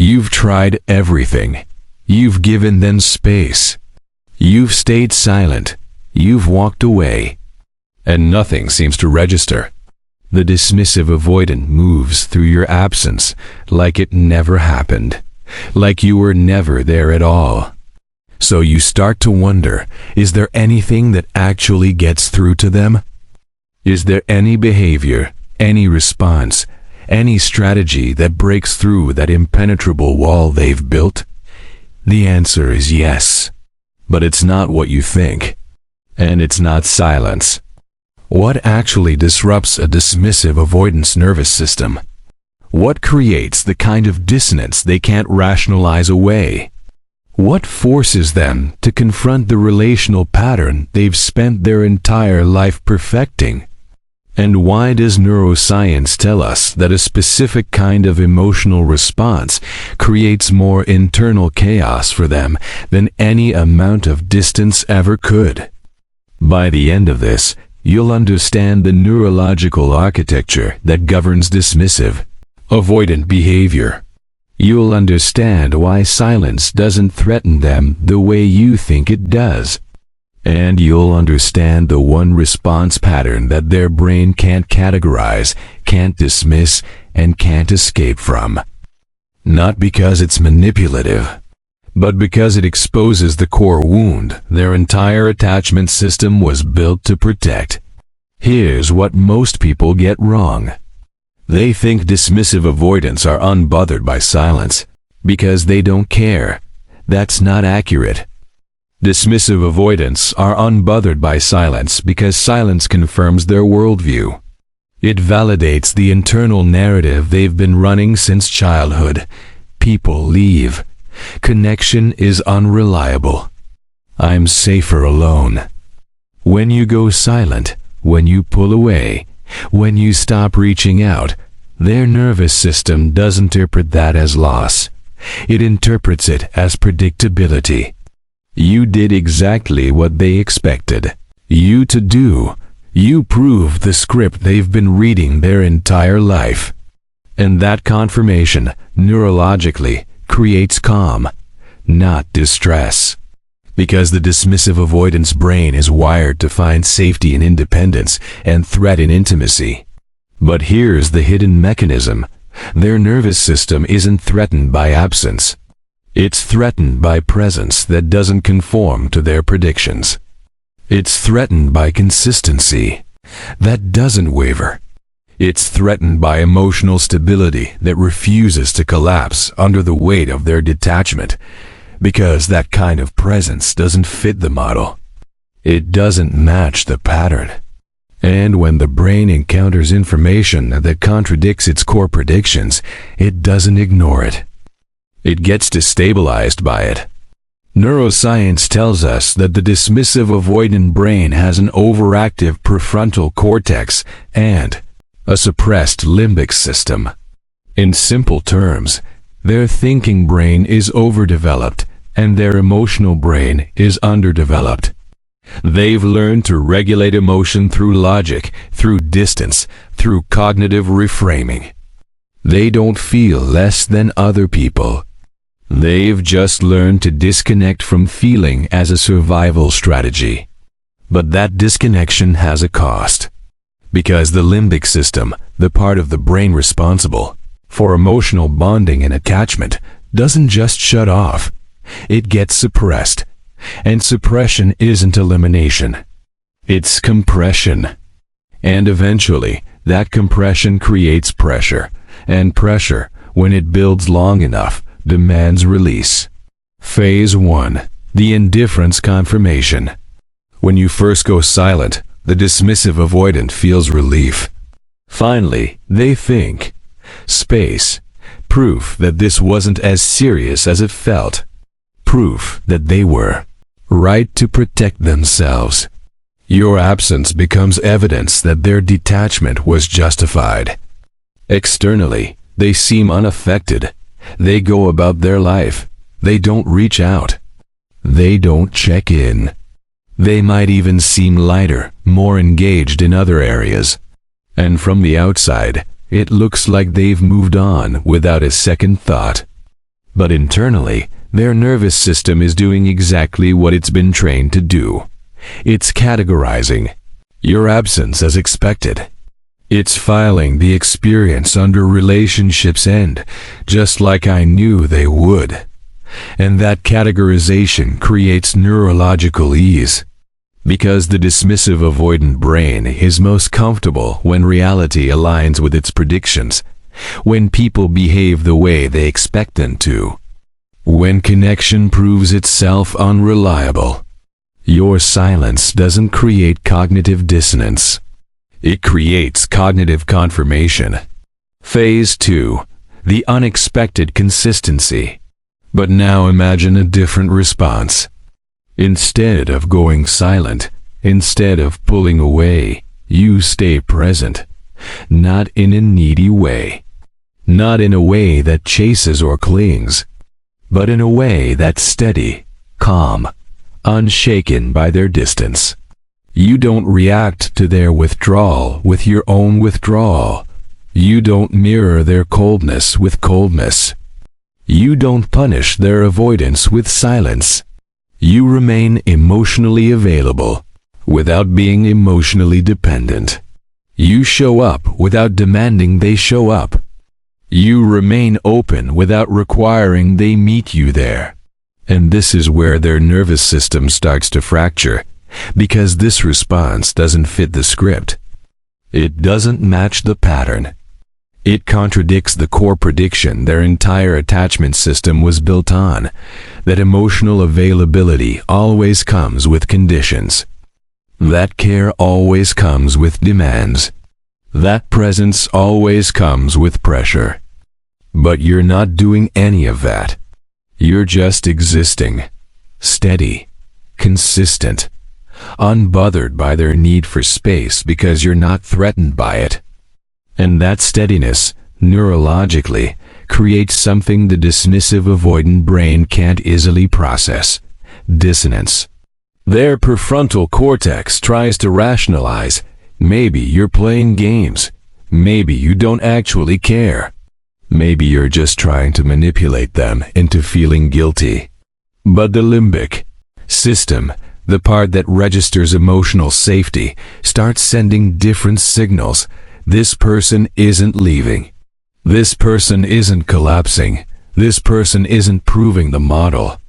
You've tried everything. You've given them space. You've stayed silent. You've walked away. And nothing seems to register. The dismissive avoidant moves through your absence like it never happened, like you were never there at all. So you start to wonder, is there anything that actually gets through to them? Is there any behavior, any response, any strategy that breaks through that impenetrable wall they've built? The answer is yes. But it's not what you think. And it's not silence. What actually disrupts a dismissive avoidance nervous system? What creates the kind of dissonance they can't rationalize away? What forces them to confront the relational pattern they've spent their entire life perfecting? And why does neuroscience tell us that a specific kind of emotional response creates more internal chaos for them than any amount of distance ever could? By the end of this, you'll understand the neurological architecture that governs dismissive, avoidant behavior. You'll understand why silence doesn't threaten them the way you think it does. And you'll understand the one response pattern that their brain can't categorize, can't dismiss, and can't escape from. Not because it's manipulative, but because it exposes the core wound their entire attachment system was built to protect. Here's what most people get wrong. They think dismissive avoidants are unbothered by silence because they don't care. That's not accurate. Dismissive avoidants are unbothered by silence because silence confirms their worldview. It validates the internal narrative they've been running since childhood. People leave. Connection is unreliable. I'm safer alone. When you go silent, when you pull away, when you stop reaching out, their nervous system doesn't interpret that as loss. It interprets it as predictability. You did exactly what they expected you to do. You proved the script they've been reading their entire life. And that confirmation, neurologically, creates calm, not distress. Because the dismissive avoidance brain is wired to find safety in independence and threat in intimacy. But here's the hidden mechanism. Their nervous system isn't threatened by absence. It's threatened by presence that doesn't conform to their predictions. It's threatened by consistency that doesn't waver. It's threatened by emotional stability that refuses to collapse under the weight of their detachment, because that kind of presence doesn't fit the model. It doesn't match the pattern. And when the brain encounters information that contradicts its core predictions, it doesn't ignore it. It gets destabilized by it. Neuroscience tells us that the dismissive avoidant brain has an overactive prefrontal cortex and a suppressed limbic system. In simple terms, their thinking brain is overdeveloped and their emotional brain is underdeveloped. They've learned to regulate emotion through logic, through distance, through cognitive reframing. They don't feel less than other people. They've just learned to disconnect from feeling as a survival strategy. But that disconnection has a cost. Because the limbic system, the part of the brain responsible for emotional bonding and attachment, doesn't just shut off. It gets suppressed. And suppression isn't elimination. It's compression. And eventually, that compression creates pressure. And pressure, when it builds long enough, demands release. Phase 1. The indifference confirmation. When you first go silent, the dismissive avoidant feels relief. Finally, they think. Space. Proof that this wasn't as serious as it felt. Proof that they were right to protect themselves. Your absence becomes evidence that their detachment was justified. Externally, they seem unaffected. They go about their life. They don't reach out. They don't check in. They might even seem lighter, more engaged in other areas. And from the outside, it looks like they've moved on without a second thought. But internally, their nervous system is doing exactly what it's been trained to do. It's categorizing your absence as expected. It's filing the experience under relationship's end, just like I knew they would. And that categorization creates neurological ease, because the dismissive avoidant brain is most comfortable when reality aligns with its predictions, when people behave the way they expect them to, when connection proves itself unreliable. Your silence doesn't create cognitive dissonance. It creates cognitive confirmation. Phase 2. The unexpected consistency. But now imagine a different response. Instead of going silent, instead of pulling away, you stay present. Not in a needy way. Not in a way that chases or clings, but in a way that's steady, calm, unshaken by their distance. You don't react to their withdrawal with your own withdrawal. You don't mirror their coldness with coldness. You don't punish their avoidance with silence. You remain emotionally available without being emotionally dependent. You show up without demanding they show up. You remain open without requiring they meet you there. And this is where their nervous system starts to fracture, because this response doesn't fit the script. It doesn't match the pattern. It contradicts the core prediction their entire attachment system was built on, that emotional availability always comes with conditions. That care always comes with demands. That presence always comes with pressure. But you're not doing any of that. You're just existing, steady, consistent, unbothered by their need for space because you're not threatened by it. And that steadiness, neurologically, creates something the dismissive avoidant brain can't easily process: dissonance. Their prefrontal cortex tries to rationalize, maybe you're playing games, maybe you don't actually care, maybe you're just trying to manipulate them into feeling guilty. But the limbic system, the part that registers emotional safety, starts sending different signals. This person isn't leaving. This person isn't collapsing. This person isn't proving the model.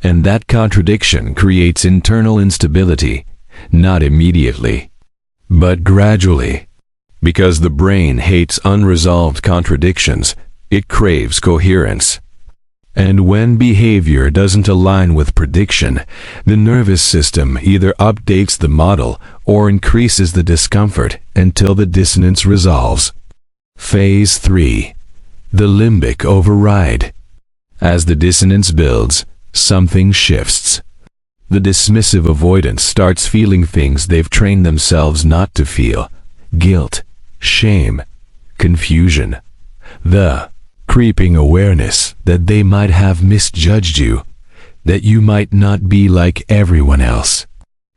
And that contradiction creates internal instability, not immediately, but gradually. Because the brain hates unresolved contradictions, it craves coherence. And when behavior doesn't align with prediction, the nervous system either updates the model or increases the discomfort until the dissonance resolves. Phase 3. The limbic override. As the dissonance builds, something shifts. The dismissive avoidant starts feeling things they've trained themselves not to feel: guilt, shame, confusion. The creeping awareness that they might have misjudged you, that you might not be like everyone else,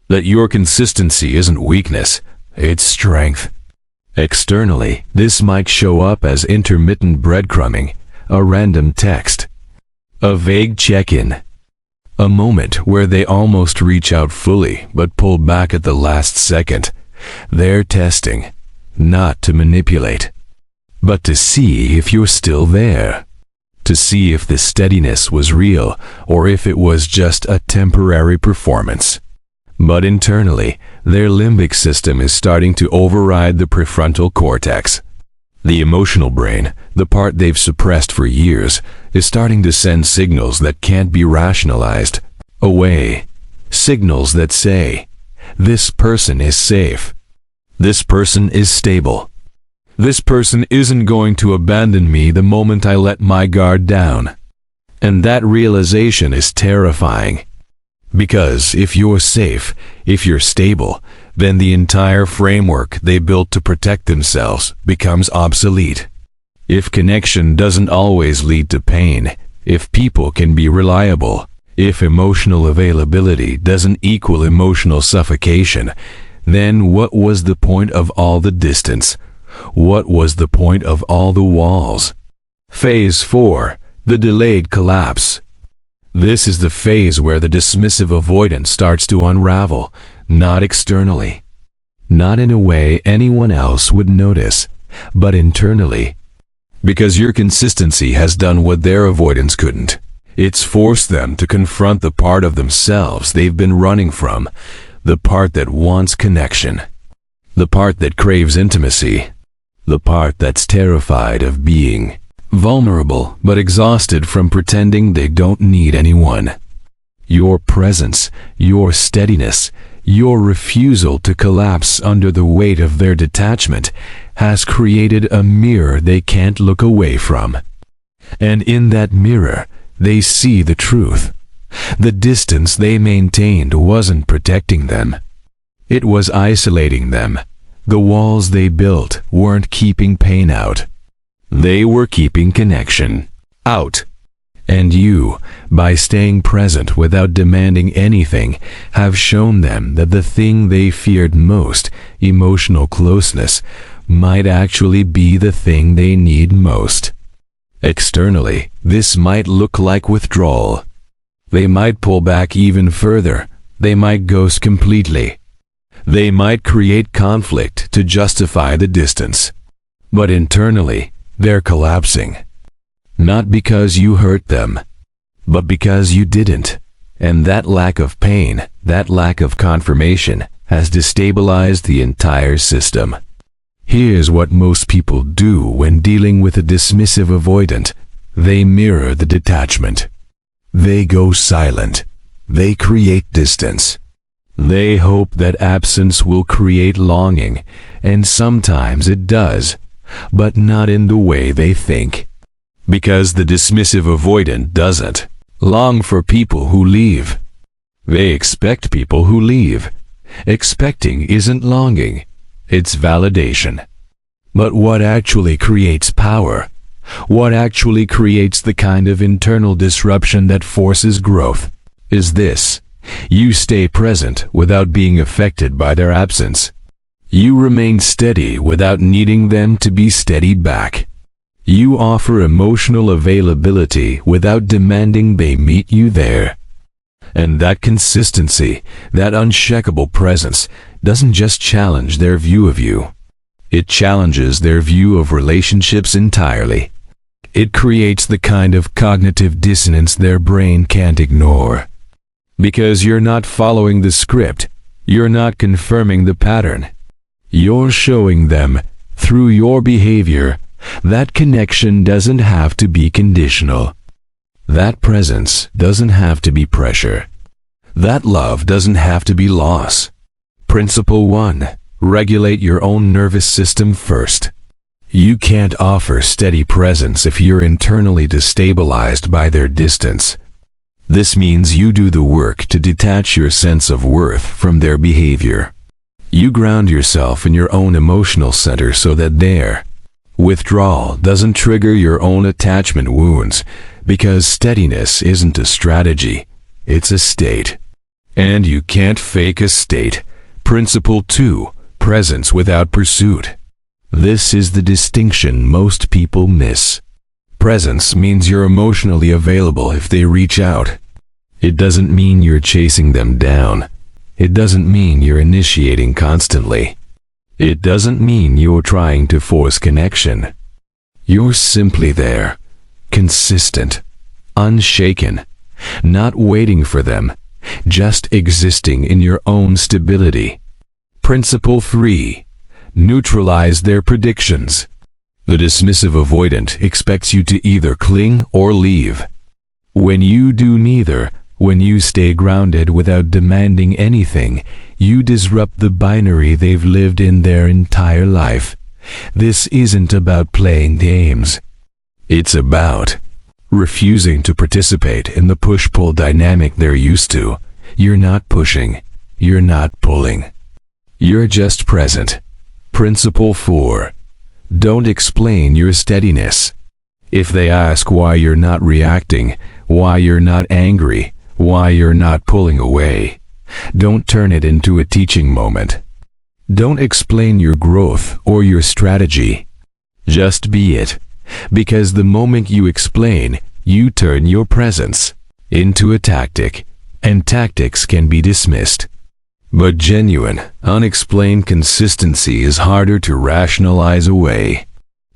that your consistency isn't weakness, it's strength. Externally, this might show up as intermittent breadcrumbing, a random text, a vague check-in, a moment where they almost reach out fully but pull back at the last second. They're testing, not to manipulate, but to see if you're still there, to see if the steadiness was real or if it was just a temporary performance. But internally, their limbic system is starting to override the prefrontal cortex. The emotional brain, the part they've suppressed for years, is starting to send signals that can't be rationalized away. Signals that say, this person is safe. This person is stable. This person isn't going to abandon me the moment I let my guard down. And that realization is terrifying. Because if you're safe, if you're stable, then the entire framework they built to protect themselves becomes obsolete. If connection doesn't always lead to pain, if people can be reliable, if emotional availability doesn't equal emotional suffocation, then what was the point of all the distance? What was the point of all the walls? Phase 4. the delayed collapse. This is the phase where the dismissive avoidant starts to unravel, not externally, not in a way anyone else would notice, but internally. Because your consistency has done what their avoidance couldn't. It's forced them to confront the part of themselves they've been running from, the part that wants connection, the part that craves intimacy, the part that's terrified of being vulnerable but exhausted from pretending they don't need anyone. Your presence, your steadiness, your refusal to collapse under the weight of their detachment has created a mirror they can't look away from. And in that mirror, they see the truth. The distance they maintained wasn't protecting them. It was isolating them. The walls they built weren't keeping pain out. They were keeping connection out. And you, by staying present without demanding anything, have shown them that the thing they feared most, emotional closeness, might actually be the thing they need most. Externally, this might look like withdrawal. They might pull back even further. They might ghost completely. They might create conflict to justify the distance. But internally, they're collapsing. Not because you hurt them, but because you didn't. And that lack of pain, that lack of confirmation, has destabilized the entire system. Here's what most people do when dealing with a dismissive avoidant. They mirror the detachment. They go silent. They create distance. They hope that absence will create longing, and sometimes it does, but not in the way they think. Because the dismissive avoidant doesn't long for people who leave. They expect people who leave. Expecting isn't longing. It's validation. But what actually creates power? What actually creates the kind of internal disruption that forces growth? Is this: you stay present without being affected by their absence. You remain steady without needing them to be steady back. You offer emotional availability without demanding they meet you there. And that consistency, that unshakable presence, doesn't just challenge their view of you. It challenges their view of relationships entirely. It creates the kind of cognitive dissonance their brain can't ignore. Because you're not following the script, you're not confirming the pattern. You're showing them, through your behavior, that connection doesn't have to be conditional. That presence doesn't have to be pressure. That love doesn't have to be loss. Principle 1. Regulate your own nervous system first. You can't offer steady presence if you're internally destabilized by their distance. This means you do the work to detach your sense of worth from their behavior. You ground yourself in your own emotional center so that their withdrawal doesn't trigger your own attachment wounds, because steadiness isn't a strategy, it's a state. And you can't fake a state. Principle 2. Presence without pursuit. This is the distinction most people miss. Presence means you're emotionally available if they reach out. It doesn't mean you're chasing them down. It doesn't mean you're initiating constantly. It doesn't mean you're trying to force connection. You're simply there, consistent, unshaken, not waiting for them, just existing in your own stability. Principle 3. Neutralize their predictions. The dismissive avoidant expects you to either cling or leave. When you do neither, when you stay grounded without demanding anything, you disrupt the binary they've lived in their entire life. This isn't about playing games. It's about refusing to participate in the push-pull dynamic they're used to. You're not pushing. You're not pulling. You're just present. Principle 4. Don't explain your steadiness. If they ask why you're not reacting, why you're not angry, why you're not pulling away, don't turn it into a teaching moment. Don't explain your growth or your strategy. Just be it. Because the moment you explain, you turn your presence into a tactic, and tactics can be dismissed. But genuine, unexplained consistency is harder to rationalize away.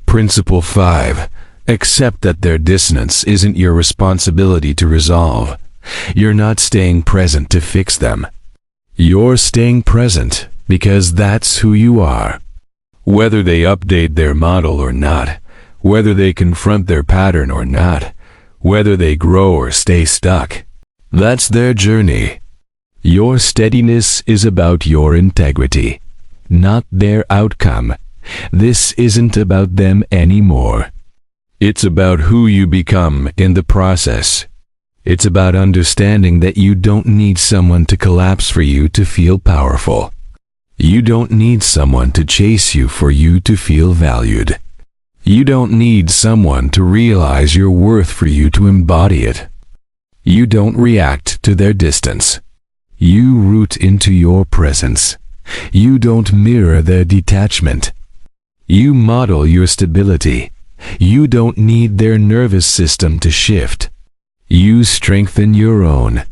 Principle 5. Accept that their dissonance isn't your responsibility to resolve. You're not staying present to fix them. You're staying present because that's who you are. Whether they update their model or not, whether they confront their pattern or not, whether they grow or stay stuck, that's their journey. Your steadiness is about your integrity, not their outcome. This isn't about them anymore. It's about who you become in the process. It's about understanding that you don't need someone to collapse for you to feel powerful. You don't need someone to chase you for you to feel valued. You don't need someone to realize your worth for you to embody it. You don't react to their distance. You root into your presence. You don't mirror their detachment. You model your stability. You don't need their nervous system to shift. You strengthen your own.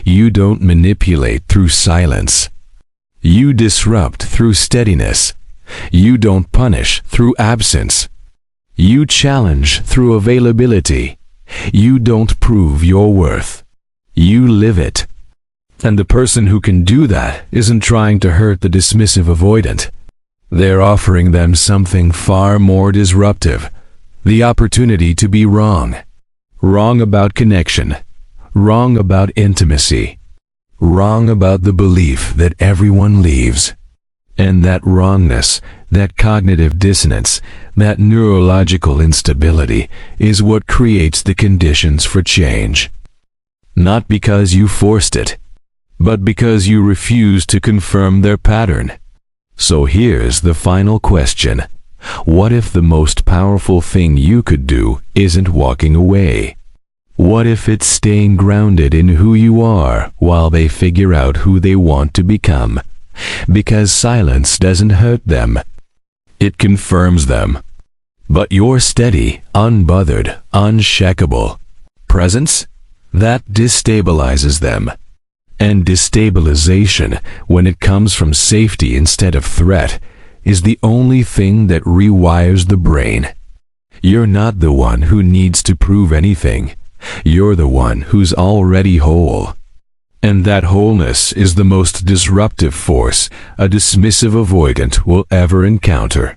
You don't manipulate through silence. You disrupt through steadiness. You don't punish through absence. You challenge through availability. You don't prove your worth. You live it. And the person who can do that isn't trying to hurt the dismissive avoidant. They're offering them something far more disruptive. The opportunity to be wrong. Wrong about connection. Wrong about intimacy. Wrong about the belief that everyone leaves. And that wrongness, that cognitive dissonance, that neurological instability is what creates the conditions for change. Not because you forced it, but because you refuse to confirm their pattern. So here's the final question. What if the most powerful thing you could do isn't walking away? What if it's staying grounded in who you are while they figure out who they want to become? Because silence doesn't hurt them. It confirms them. But your steady, unbothered, unshakable presence, that destabilizes them. And destabilization, when it comes from safety instead of threat, is the only thing that rewires the brain. You're not the one who needs to prove anything. You're the one who's already whole. And that wholeness is the most disruptive force a dismissive avoidant will ever encounter.